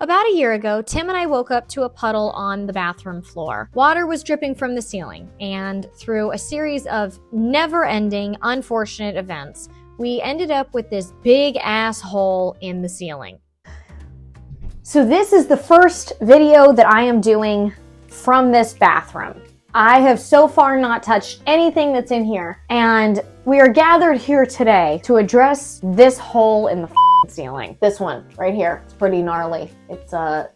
About a year ago, Tim and I woke up to a puddle on the bathroom floor. Water was dripping from the ceiling, and through a series of never-ending, unfortunate events, we ended up with this big-ass hole in the ceiling. So this is the first video that I am doing from this bathroom. I have so far not touched anything that's in here, and we are gathered here today to address this hole in the ceiling. This one right here, it's pretty gnarly. It's a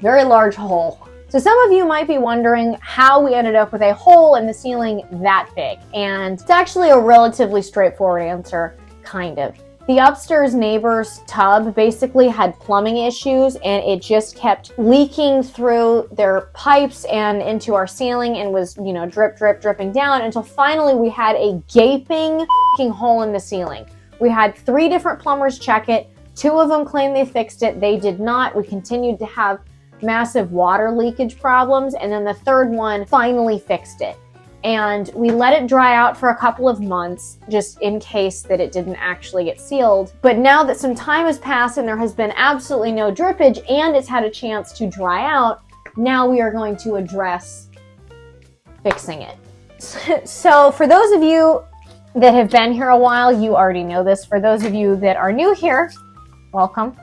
very large hole. So some of you might be wondering how we ended up with a hole in the ceiling that big, and it's actually a relatively straightforward answer, kind of. The upstairs neighbor's tub basically had plumbing issues, and it just kept leaking through their pipes and into our ceiling and was, dripping down until finally we had a gaping hole in the ceiling. We had 3 different plumbers check it. 2 of them claimed they fixed it. They did not. We continued to have massive water leakage problems, and then the 3rd one finally fixed it. And we let it dry out for a couple of months just in case that it didn't actually get sealed. But now that some time has passed and there has been absolutely no drippage and it's had a chance to dry out, now we are going to address fixing it. So for those of you that have been here a while, you already know this. For those of you that are new here, welcome.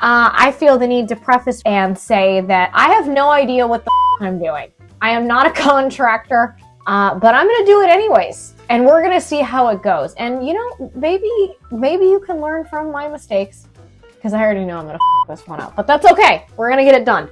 I feel the need to preface and say that I have no idea what the I'm doing. I am not a contractor. But I'm gonna do it anyways, and we're gonna see how it goes. And maybe you can learn from my mistakes, because I already know I'm gonna this one up, but that's okay. We're gonna get it done.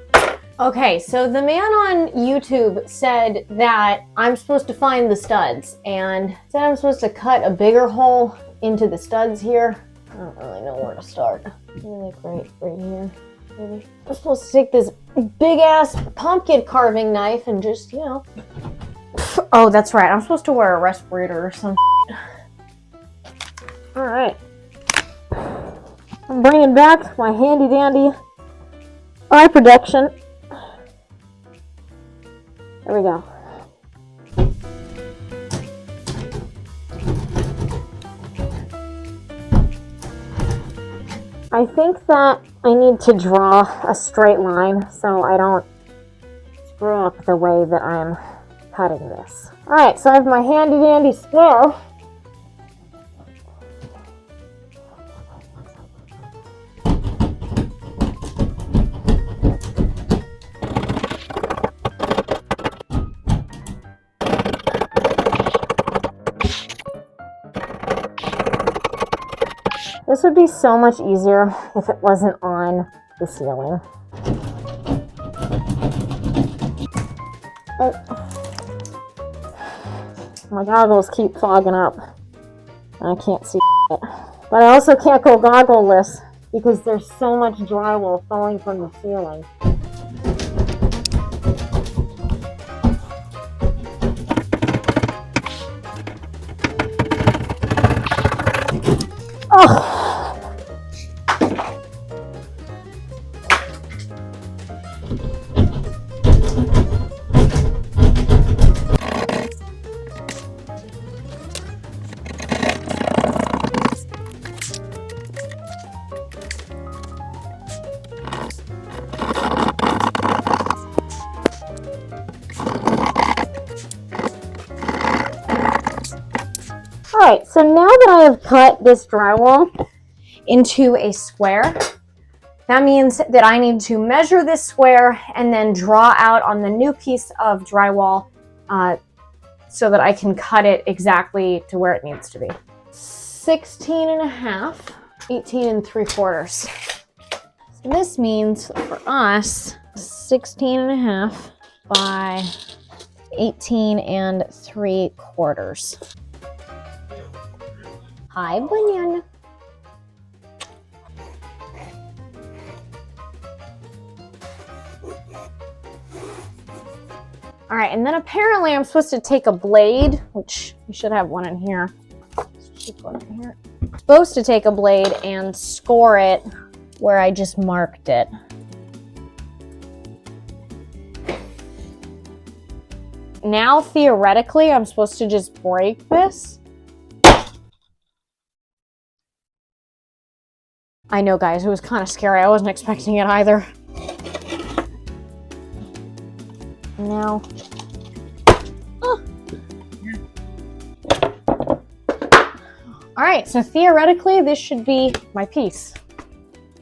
Okay, so the man on YouTube said that I'm supposed to find the studs, and said I'm supposed to cut a bigger hole into the studs here. I don't really know where to start. Maybe like right here, maybe. I'm supposed to take this big ass pumpkin carving knife and just, Oh, that's right. I'm supposed to wear a respirator or some All right. I'm bringing back my handy dandy eye protection. There we go. I think that I need to draw a straight line so I don't screw up the way that I'm cutting this. Alright, so I have my handy dandy square. This would be so much easier if it wasn't on the ceiling. My goggles keep fogging up, and I can't see it. But I also can't go goggle-less because there's so much drywall falling from the ceiling. Oh! Alright, so now that I have cut this drywall into a square, that means that I need to measure this square and then draw out on the new piece of drywall so that I can cut it exactly to where it needs to be. 16 and a half, 18 3/4. So this means for us, 16 and a half by 18 3/4. Hi, banana. All right, and then apparently I'm supposed to take a blade, which we should have one in here. Supposed to take a blade and score it where I just marked it. Now, theoretically, I'm supposed to just break this. I know, guys, it was kind of scary. I wasn't expecting it either. Now, all right, so theoretically, this should be my piece.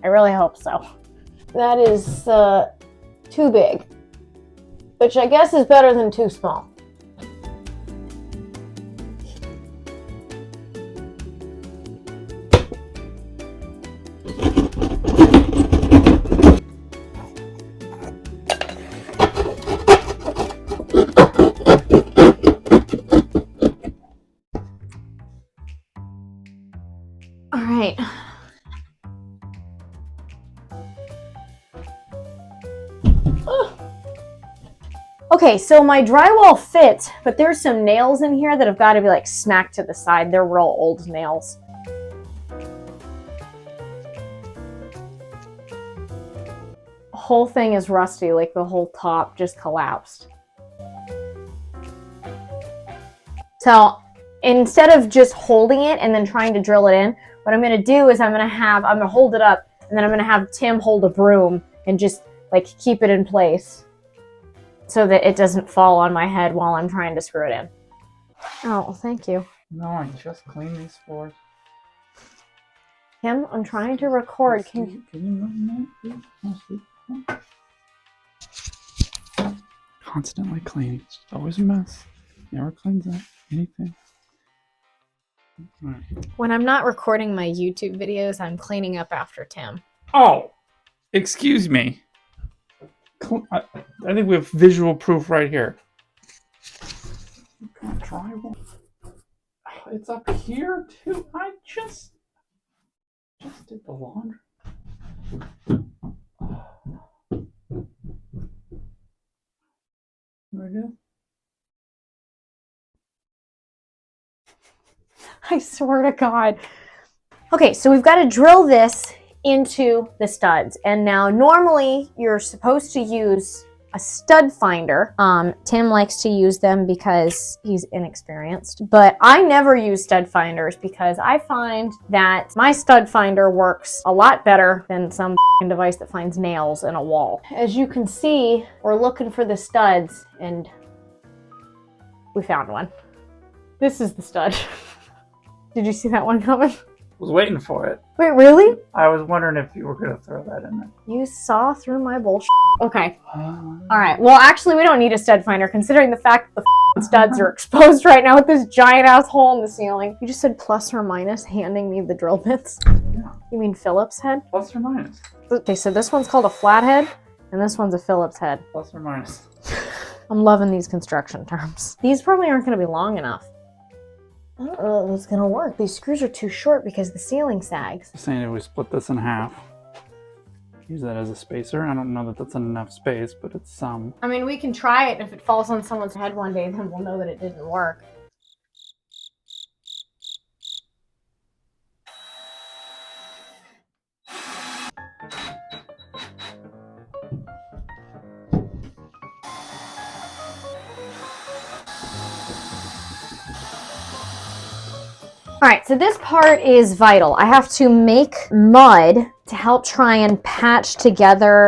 I really hope so. That is too big, which I guess is better than too small. All right. Okay, so my drywall fits, but there's some nails in here that have got to be like smacked to the side. They're real old nails. The whole thing is rusty, like the whole top just collapsed. So instead of just holding it and then trying to drill it in, what I'm gonna do is I'm gonna hold it up, and then I'm gonna have Tim hold a broom and just like keep it in place so that it doesn't fall on my head while I'm trying to screw it in. Oh, well, thank you. No, I just clean these floors. Tim, I'm trying to record. Can you move that, please? Constantly cleaning. It's always a mess. Never cleans up anything. Right. When I'm not recording my YouTube videos, I'm cleaning up after Tim. Oh, excuse me. I think we have visual proof right here. Drywall. It's up here too. I just did the laundry. There it is. I swear to God. Okay, so we've got to drill this into the studs. And now normally you're supposed to use a stud finder. Tim likes to use them because he's inexperienced, but I never use stud finders because I find that my stud finder works a lot better than some device that finds nails in a wall. As you can see, we're looking for the studs and we found one. This is the stud. Did you see that one coming? Was waiting for it. Wait, really? I was wondering if you were going to throw that in there. You saw through my bullshit. Okay. All right. Well, actually, we don't need a stud finder considering the fact that the studs are exposed right now with this giant ass hole in the ceiling. You just said plus or minus handing me the drill bits? Yeah. You mean Phillips head? Plus or minus. Okay, so this one's called a flathead and this one's a Phillips head. Plus or minus. I'm loving these construction terms. These probably aren't going to be long enough. I don't know if it's gonna work. These screws are too short because the ceiling sags. I'm saying if we split this in half, use that as a spacer. I don't know that that's enough space, but it's some. I mean, we can try it. If it falls on someone's head one day, then we'll know that it didn't work. All right, so this part is vital. I have to make mud to help try and patch together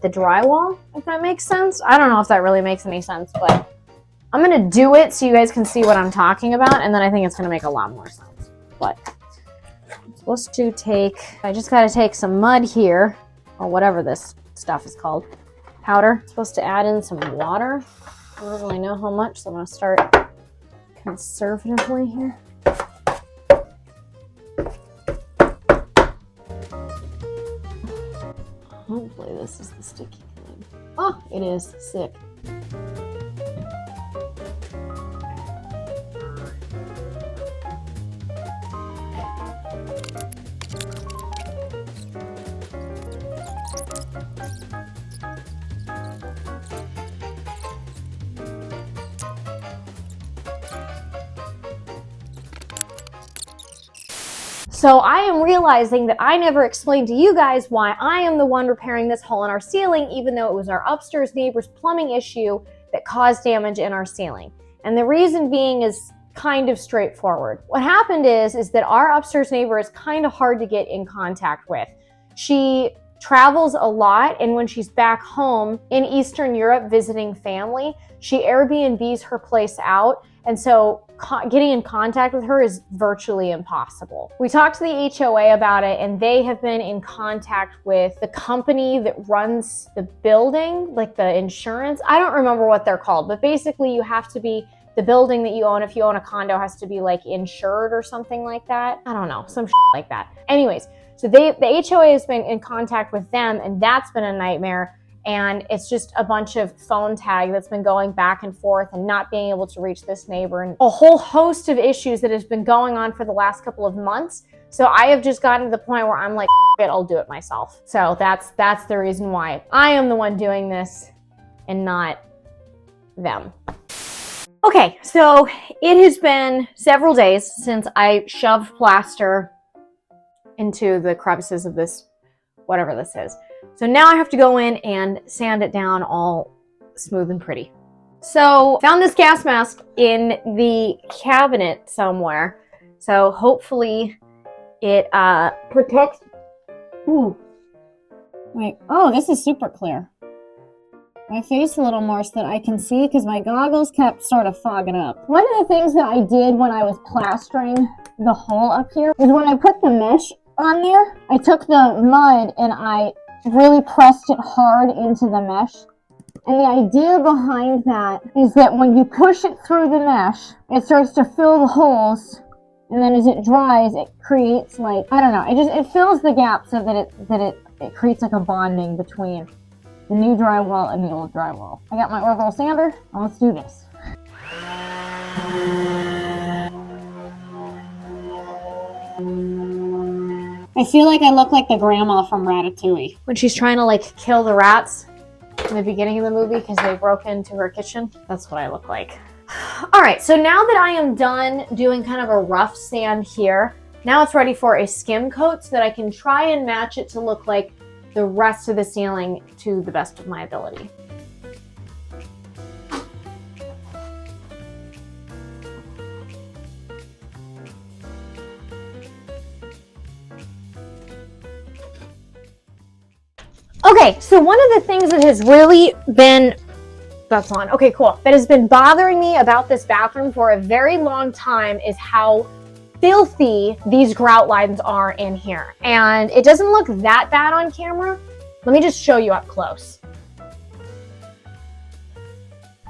the drywall, if that makes sense. I don't know if that really makes any sense, but I'm gonna do it so you guys can see what I'm talking about, and then I think it's gonna make a lot more sense. But I'm supposed to I just gotta take some mud here, or whatever this stuff is called, powder. I'm supposed to add in some water. I don't really know how much, so I'm gonna start conservatively here. Hopefully this is the sticky kind. Oh, it is. Sick. So I am realizing that I never explained to you guys why I am the one repairing this hole in our ceiling, even though it was our upstairs neighbor's plumbing issue that caused damage in our ceiling. And the reason being is kind of straightforward. What happened is that our upstairs neighbor is kind of hard to get in contact with. She travels a lot, and when she's back home in Eastern Europe visiting family, she Airbnbs her place out, and so getting in contact with her is virtually impossible. We talked to the HOA about it, and they have been in contact with the company that runs the building, like the insurance. I don't remember what they're called, but basically you have to be, the building that you own, if you own a condo, has to be like insured or something like that. I don't know, some shit like that. Anyways, so the HOA has been in contact with them, and that's been a nightmare. And it's just a bunch of phone tag that's been going back and forth and not being able to reach this neighbor, and a whole host of issues that has been going on for the last couple of months. So I have just gotten to the point where I'm like, it, I'll do it myself. So that's the reason why I am the one doing this and not them. Okay, so it has been several days since I shoved plaster into the crevices of this, whatever this is. So now I have to go in and sand it down all smooth and pretty. So found this gas mask in the cabinet somewhere. So hopefully it protects. Ooh. Wait, oh, this is super clear. My face a little more so that I can see, because my goggles kept sort of fogging up. One of the things that I did when I was plastering the hole up here is when I put the mesh on there, I took the mud and I really pressed it hard into the mesh. And the idea behind that is that when you push it through the mesh, it starts to fill the holes, and then as it dries, it creates like, I don't know, it fills the gap so that it creates like a bonding between the new drywall and the old drywall. I got my orbital sander, and let's do this. I feel like I look like the grandma from Ratatouille. When she's trying to like kill the rats in the beginning of the movie because they broke into her kitchen. That's what I look like. All right, so now that I am done doing kind of a rough sand here, now it's ready for a skim coat so that I can try and match it to look like the rest of the ceiling to the best of my ability. Okay, so one of the things that has really been, that's on, okay, cool, that has been bothering me about this bathroom for a very long time is how filthy these grout lines are in here. And it doesn't look that bad on camera. Let me just show you up close.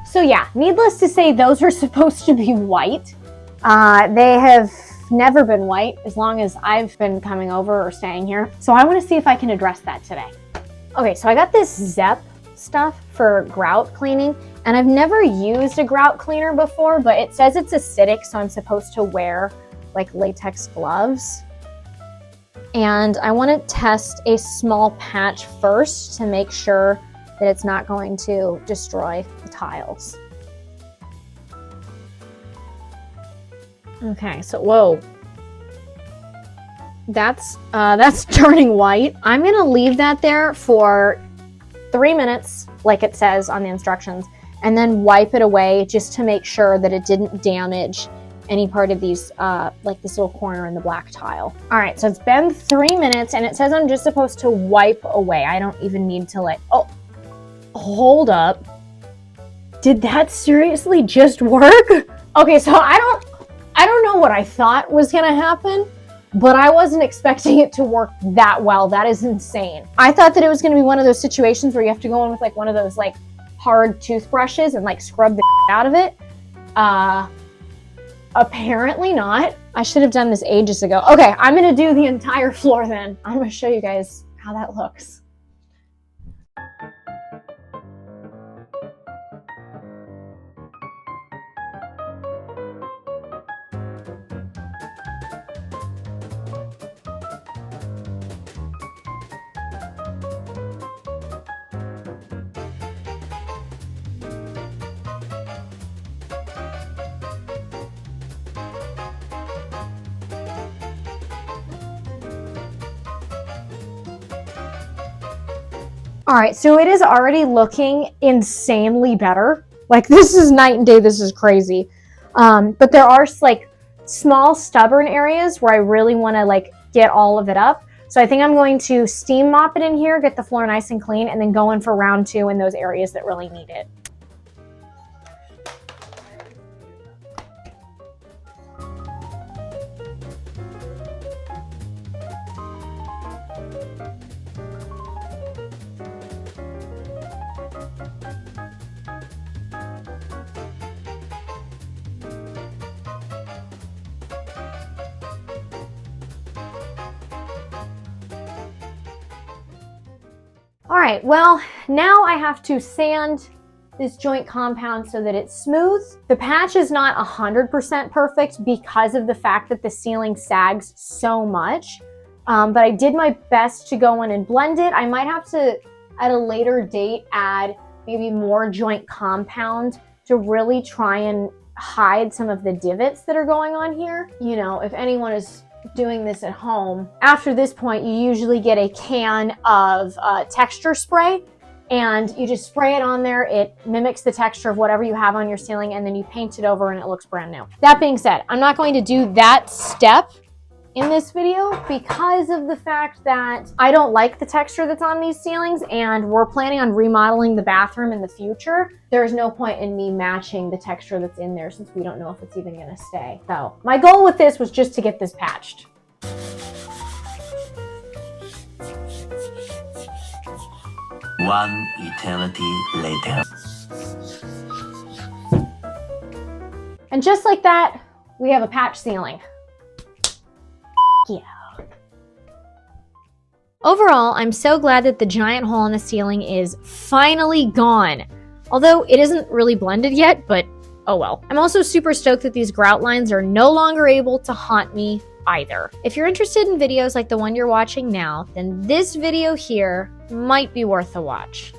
So yeah, needless to say, those are supposed to be white. They have never been white as long as I've been coming over or staying here. So I want to see if I can address that today. Okay, so I got this Zep stuff for grout cleaning, and I've never used a grout cleaner before, but it says it's acidic, so I'm supposed to wear like latex gloves. And I want to test a small patch first to make sure that it's not going to destroy the tiles. Okay, so whoa. That's turning white. I'm gonna leave that there for 3 minutes, like it says on the instructions, and then wipe it away just to make sure that it didn't damage any part of these, like this little corner in the black tile. All right, so it's been 3 minutes, and it says I'm just supposed to wipe away. I don't even need to like, oh, hold up. Did that seriously just work? Okay, so I don't know what I thought was gonna happen, but I wasn't expecting it to work that well. That is insane. I thought that it was gonna be one of those situations where you have to go in with like one of those like hard toothbrushes and like scrub the out of it. Apparently not. I should have done this ages ago. Okay, I'm gonna do the entire floor then. I'm gonna show you guys how that looks. All right, so it is already looking insanely better. Like this is night and day, this is crazy. But there are like small stubborn areas where I really wanna like get all of it up. So I think I'm going to steam mop it in here, get the floor nice and clean, and then go in for round 2 in those areas that really need it. All right, well, now I have to sand this joint compound so that it's smooth. The patch is not 100% perfect because of the fact that the ceiling sags so much, but I did my best to go in and blend it. I might have to, at a later date, add maybe more joint compound to really try and hide some of the divots that are going on here. You know, if anyone is doing this at home, after this point you usually get a can of texture spray, and you just spray it on there. It mimics the texture of whatever you have on your ceiling, and then you paint it over and it looks brand new. That being said, I'm not going to do that step in this video because of the fact that I don't like the texture that's on these ceilings, and we're planning on remodeling the bathroom in the future. There's no point in me matching the texture that's in there since we don't know if it's even gonna stay. So my goal with this was just to get this patched. One eternity later. And just like that, we have a patch ceiling. Yeah. Overall, I'm so glad that the giant hole in the ceiling is finally gone. Although it isn't really blended yet, but oh well. I'm also super stoked that these grout lines are no longer able to haunt me either. If you're interested in videos like the one you're watching now, then this video here might be worth a watch.